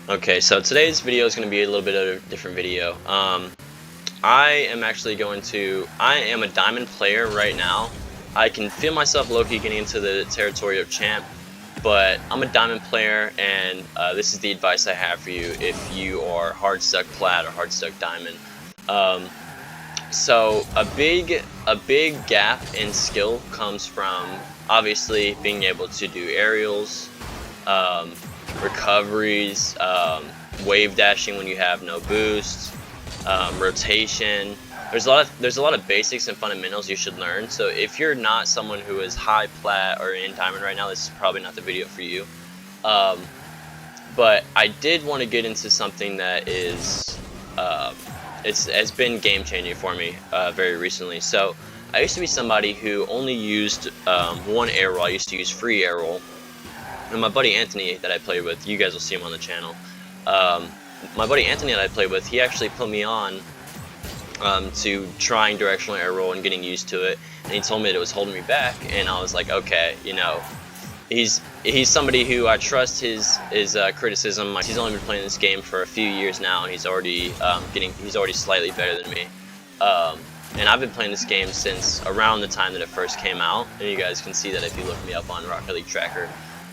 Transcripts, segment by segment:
Okay, so today's video is going to be a little bit of a different video. I am a diamond player right now. I can feel myself low-key getting into the territory of champ, but I'm a diamond player, and this is the advice I have for you if you are hard stuck plat or hard stuck diamond. So a big gap in skill comes from obviously being able to do aerials, recoveries, wave dashing when you have no boost, rotation. There's a lot of basics and fundamentals you should learn. So if you're not someone who is high plat or in diamond right now, this is probably not the video for you. But I did want to get into something that is has been game changing for me very recently. So I used to be somebody who only used one air roll. I used to use free air roll. And my buddy Anthony that I played with, you guys will see him on the channel. My buddy Anthony that I played with, he actually put me on to trying directional air roll and getting used to it. And he told me that it was holding me back, and I was like, okay, you know, he's somebody who I trust his criticism. He's only been playing this game for a few years now, and he's already slightly better than me. And I've been playing this game since around the time that it first came out, and you guys can see that if you look me up on Rocket League Tracker.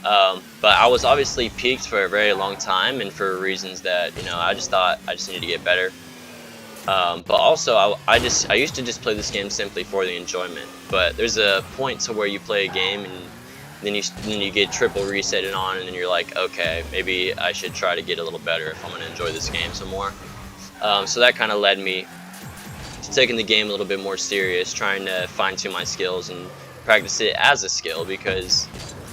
But I was obviously peaked for a very long time, and for reasons that, you know, I just thought I just needed to get better. But also I used to just play this game simply for the enjoyment. But there's a point to where you play a game and then you get triple resetted on, and then you're like, okay, maybe I should try to get a little better if I'm going to enjoy this game some more. So that kind of led me to taking the game a little bit more serious, trying to fine-tune my skills and practice it as a skill, because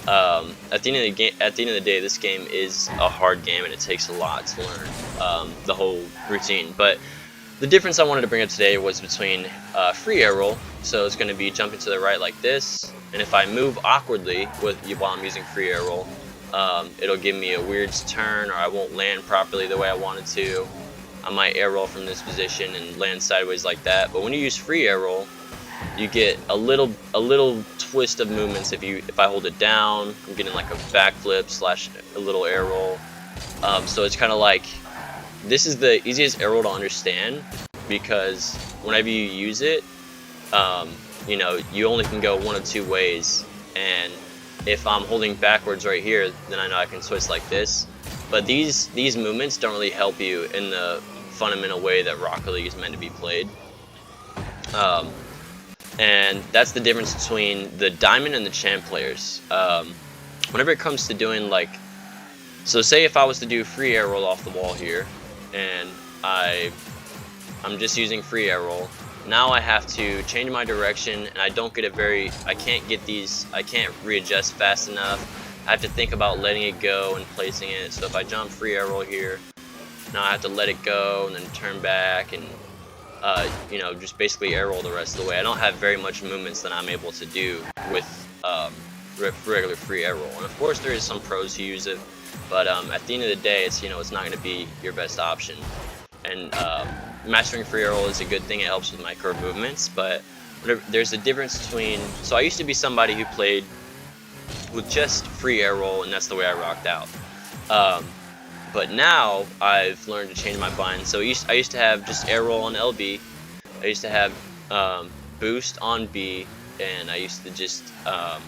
at the end of the day, this game is a hard game and it takes a lot to learn the whole routine. But the difference I wanted to bring up today was between free air roll. So it's going to be jumping to the right like this, and if I move awkwardly while I'm using free air roll, it'll give me a weird turn, or I won't land properly the way I wanted to. I might air roll from this position and land sideways like that. But when you use free air roll, you get a little twist of movements. If I hold it down, I'm getting like a backflip slash a little air roll. So it's kind of like, this is the easiest air roll to understand, because whenever you use it, you know, you only can go one of two ways. And if I'm holding backwards right here, then I know I can twist like this. But these movements don't really help you in the fundamental way that Rocket League is meant to be played. And that's the difference between the diamond and the champ players. Whenever it comes to doing, like, so say if I was to do free air roll off the wall here, and I'm just using free air roll, now I have to change my direction, and I can't readjust fast enough. I have to think about letting it go and placing it. So if I jump free air roll here, now I have to let it go and then turn back and you know, just basically air roll the rest of the way. I don't have very much movements that I'm able to do with regular free air roll. And of course there is some pros who use it, but at the end of the day, it's, you know, it's not going to be your best option. And mastering free air roll is a good thing. It helps with micro movements, but there's a difference between, so I used to be somebody who played with just free air roll, and that's the way I rocked out. But now I've learned to change my bind. So I used to have just air roll on LB. I used to have boost on B, and I used to just and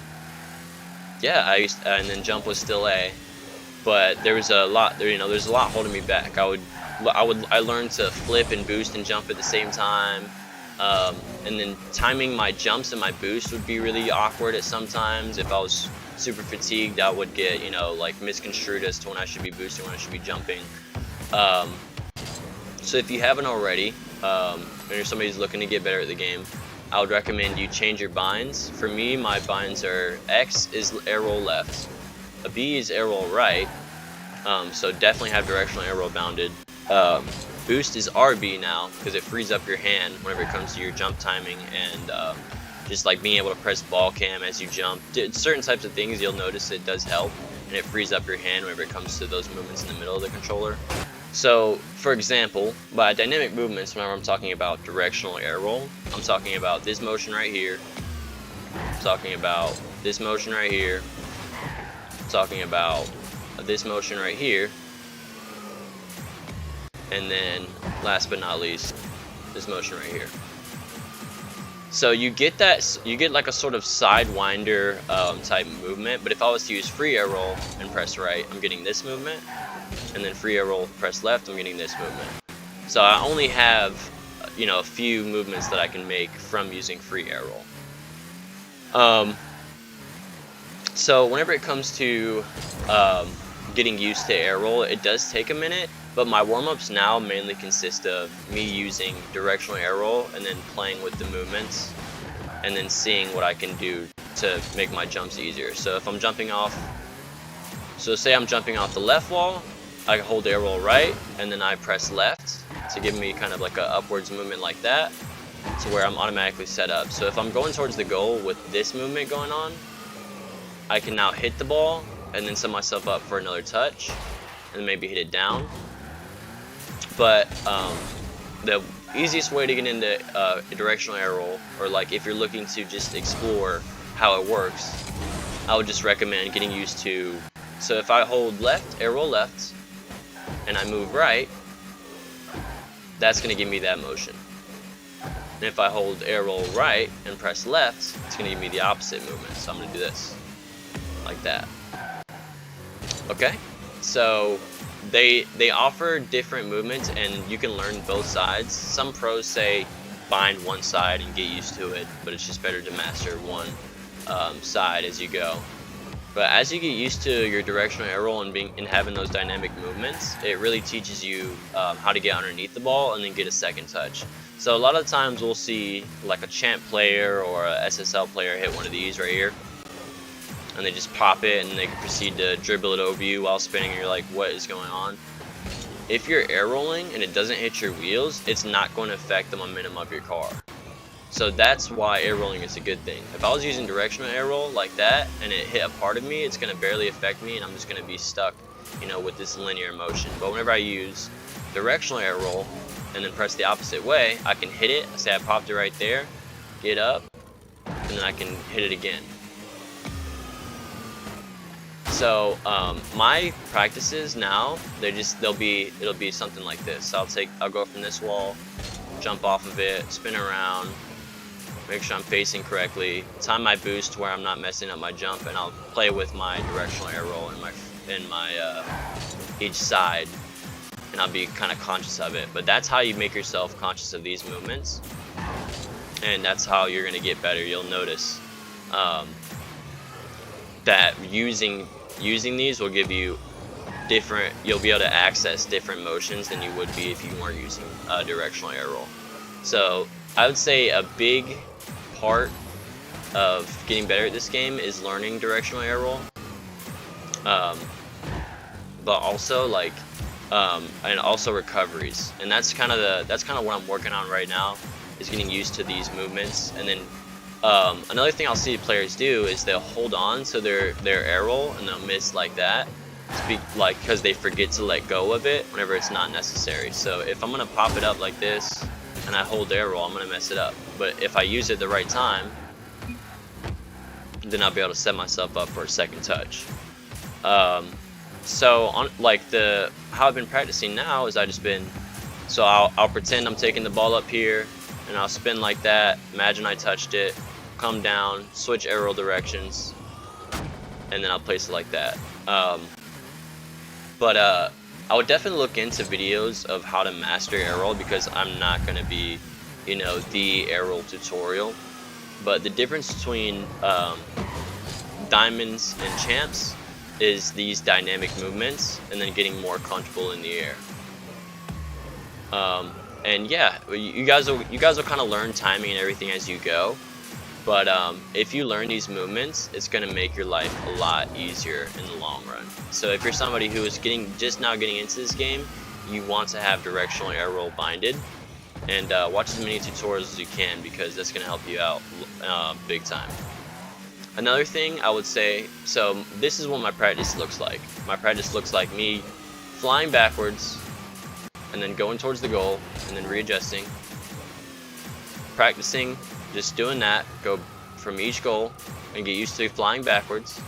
then jump was still A. But there was a lot there. You know, there's a lot holding me back. I learned to flip and boost and jump at the same time. And then timing my jumps and my boost would be really awkward at sometimes. If I was super fatigued, I would get, you know, like misconstrued as to when I should be boosting, when I should be jumping. So if you haven't already, and you're somebody who's looking to get better at the game, I would recommend you change your binds. For me, my binds are X is air roll left, a B is air roll right, so definitely have directional air roll bounded. Boost is RB now, because it frees up your hand whenever it comes to your jump timing, and just like being able to press ball cam as you jump. Certain types of things you'll notice it does help, and it frees up your hand whenever it comes to those movements in the middle of the controller. So, for example, by dynamic movements, whenever I'm talking about directional air roll, I'm talking about this motion right here, I'm talking about this motion right here, I'm talking about this motion right here, and then last but not least, this motion right here. So you get that, you get like a sort of sidewinder type movement, but if I was to use free air roll and press right, I'm getting this movement, and then free air roll, press left, I'm getting this movement. So I only have, you know, a few movements that I can make from using free air roll. So whenever it comes to getting used to air roll, it does take a minute, but my warm-ups now mainly consist of me using directional air roll and then playing with the movements and then seeing what I can do to make my jumps easier. So if I'm jumping off, so say I'm jumping off the left wall, I hold air roll right and then I press left to give me kind of like a upwards movement like that, to where I'm automatically set up. So if I'm going towards the goal with this movement going on, I can now hit the ball and then set myself up for another touch and maybe hit it down. But the easiest way to get into a directional air roll, or like if you're looking to just explore how it works, I would just recommend getting used to, so if I hold left, air roll left, and I move right, that's going to give me that motion. And if I hold air roll right and press left, it's going to give me the opposite movement. So I'm going to do this, like that. Okay, so they offer different movements and you can learn both sides. Some pros say bind one side and get used to it, but it's just better to master one side as you go. But as you get used to your directional air roll and having those dynamic movements, it really teaches you how to get underneath the ball and then get a second touch. So a lot of times we'll see like a champ player or a SSL player hit one of these right here, and they just pop it and they proceed to dribble it over you while spinning, and you're like, what is going on? If you're air rolling and it doesn't hit your wheels, it's not going to affect the momentum of your car. So that's why air rolling is a good thing. If I was using directional air roll like that and it hit a part of me, it's going to barely affect me and I'm just going to be stuck, you know, with this linear motion. But whenever I use directional air roll and then press the opposite way, I can hit it. Say I popped it right there, get up, and then I can hit it again. So my practices now, it'll be something like this. So I'll go from this wall, jump off of it, spin around, make sure I'm facing correctly, time my boost to where I'm not messing up my jump, and I'll play with my directional air roll in my each side, and I'll be kind of conscious of it. But that's how you make yourself conscious of these movements, and that's how you're gonna get better. You'll notice that using these will give you you'll be able to access different motions than you would be if you weren't using directional air roll. So I would say a big part of getting better at this game is learning directional air roll, but also and also recoveries, and that's kind of what I'm working on right now, is getting used to these movements. And then another thing I'll see players do is they'll hold on to their air roll and they'll miss like that, because they forget to let go of it whenever it's not necessary. So if I'm gonna pop it up like this and I hold air roll, I'm gonna mess it up. But if I use it the right time, then I'll be able to set myself up for a second touch. So on how I've been practicing now is I'll pretend I'm taking the ball up here and I'll spin like that, imagine I touched it, come down, switch air roll directions, and then I'll place it like that. But I would definitely look into videos of how to master air roll, because I'm not going to be, you know, the air roll tutorial. But the difference between diamonds and champs is these dynamic movements and then getting more comfortable in the air. And yeah, you guys will kind of learn timing and everything as you go. But if you learn these movements, it's going to make your life a lot easier in the long run. So if you're somebody who is just now getting into this game, you want to have directional air roll binded, and watch as many tutorials as you can, because that's going to help you out big time. Another thing I would say, so this is what my practice looks like. My practice looks like me flying backwards and then going towards the goal and then readjusting, practicing just doing that, go from each goal and get used to flying backwards,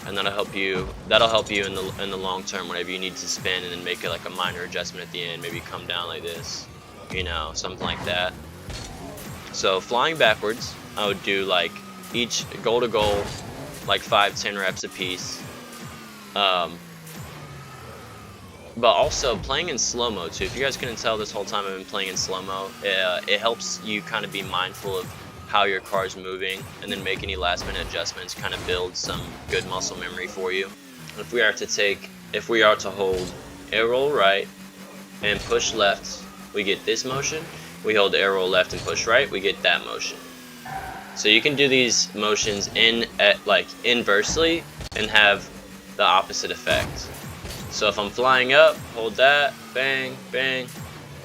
and that'll help you in the long term whenever you need to spin and then make it like a minor adjustment at the end, maybe come down like this, you know, something like that. So flying backwards, I would do like each goal to goal, like 5-10 reps a piece. But also playing in slow-mo too. If you guys couldn't tell, this whole time I've been playing in slow-mo. It helps you kind of be mindful of how your car's moving and then make any last-minute adjustments, kind of build some good muscle memory for you. If we are to hold air roll right and push left, we get this motion. We hold air roll left and push right, we get that motion. So you can do these motions inversely and have the opposite effect. So if I'm flying up, hold that, bang, bang,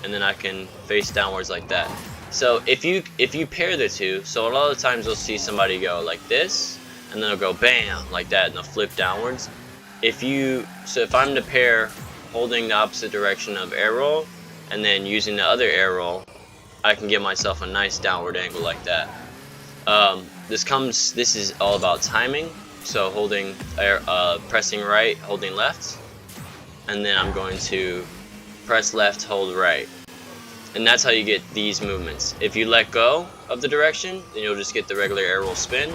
and then I can face downwards like that. So if you pair the two, so a lot of times you'll see somebody go like this, and then they'll go bam, like that, and they'll flip downwards. If I'm to pair holding the opposite direction of air roll, and then using the other air roll, I can give myself a nice downward angle like that. This is all about timing. So pressing right, holding left, and then I'm going to press left, hold right. And that's how you get these movements. If you let go of the direction, then you'll just get the regular air roll spin.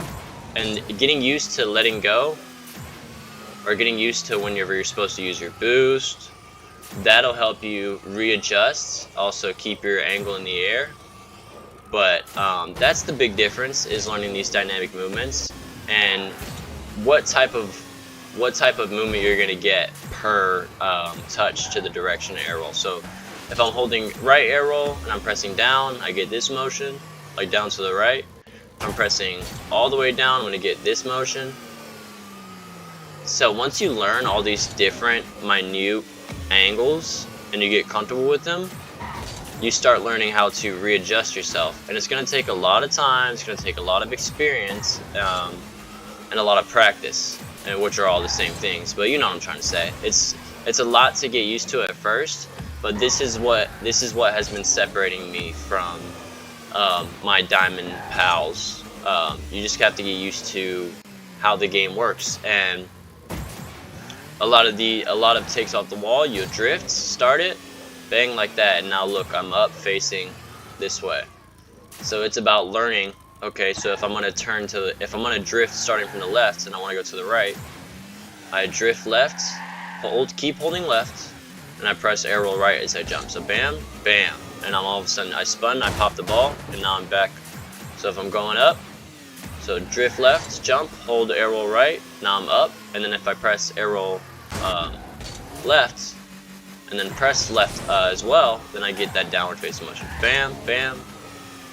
And getting used to letting go, or getting used to whenever you're supposed to use your boost, that'll help you readjust, also keep your angle in the air. But that's the big difference, is learning these dynamic movements and what type of movement you're going to get per touch to the direction of air roll. So if I'm holding right air roll and I'm pressing down, I get this motion, like down to the right. If I'm pressing all the way down, I'm going to get this motion. So once you learn all these different minute angles and you get comfortable with them, you start learning how to readjust yourself. And it's going to take a lot of time, it's going to take a lot of experience, and a lot of practice, and which are all the same things, but you know what I'm trying to say. It's a lot to get used to at first, but this is what has been separating me from my diamond pals. You just have to get used to how the game works, and a lot of takes off the wall. You drift, start it, bang like that, and now look, I'm up facing this way. So it's about learning. Okay, so if I'm gonna drift starting from the left and I want to go to the right, I drift left, keep holding left, and I press air roll right as I jump. So bam, bam, and all of a sudden I spun, I pop the ball, and now I'm back. So if I'm going up, so drift left, jump, hold air roll right, now I'm up, and then if I press air roll left, and then press left as well, then I get that downward facing motion. Bam, bam,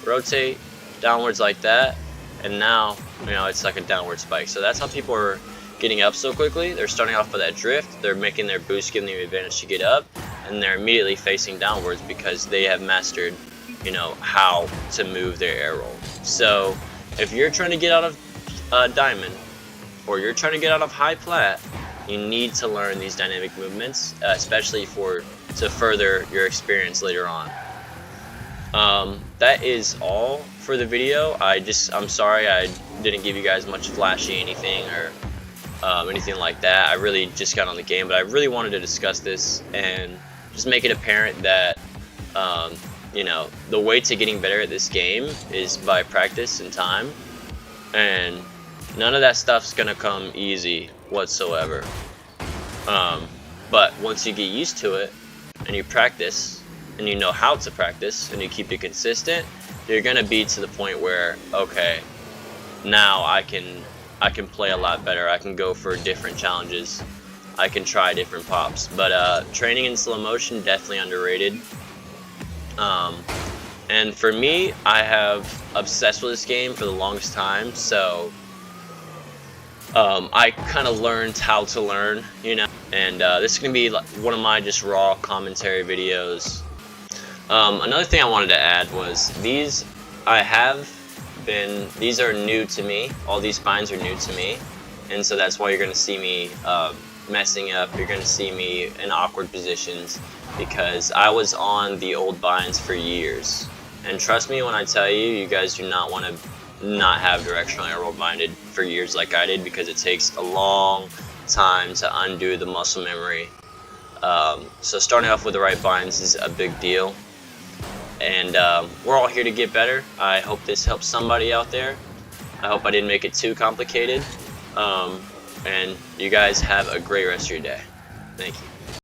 rotate downwards like that, and now it's like a downward spike. So that's how people are getting up so quickly. They're starting off with that drift, they're making their boost, giving them the advantage to get up, and they're immediately facing downwards because they have mastered how to move their air roll. So if you're trying to get out of diamond, or you're trying to get out of high plat, you need to learn these dynamic movements, especially to further your experience later on. That is all for the video. I'm sorry I didn't give you guys much flashy anything or anything like that. I really just got on the game, but I really wanted to discuss this and just make it apparent that the way to getting better at this game is by practice and time, and none of that stuff's gonna come easy whatsoever. But once you get used to it and you practice and you know how to practice and you keep it consistent, you're gonna be to the point where, okay, now I can play a lot better. I can go for different challenges. I can try different pops. But training in slow motion, definitely underrated. And for me, I have obsessed with this game for the longest time, so I kind of learned how to learn, and this is going to be one of my just raw commentary videos. Another thing I wanted to add was these are new to me. All these binds are new to me, and so that's why you're going to see me messing up. You're going to see me in awkward positions because I was on the old binds for years. And trust me when I tell you, you guys do not want to not have directional arrow binded for years like I did, because it takes a long time to undo the muscle memory. So starting off with the right binds is a big deal, and we're all here to get better. I hope this helps somebody out there. I hope I didn't make it too complicated, and you guys have a great rest of your day. Thank you.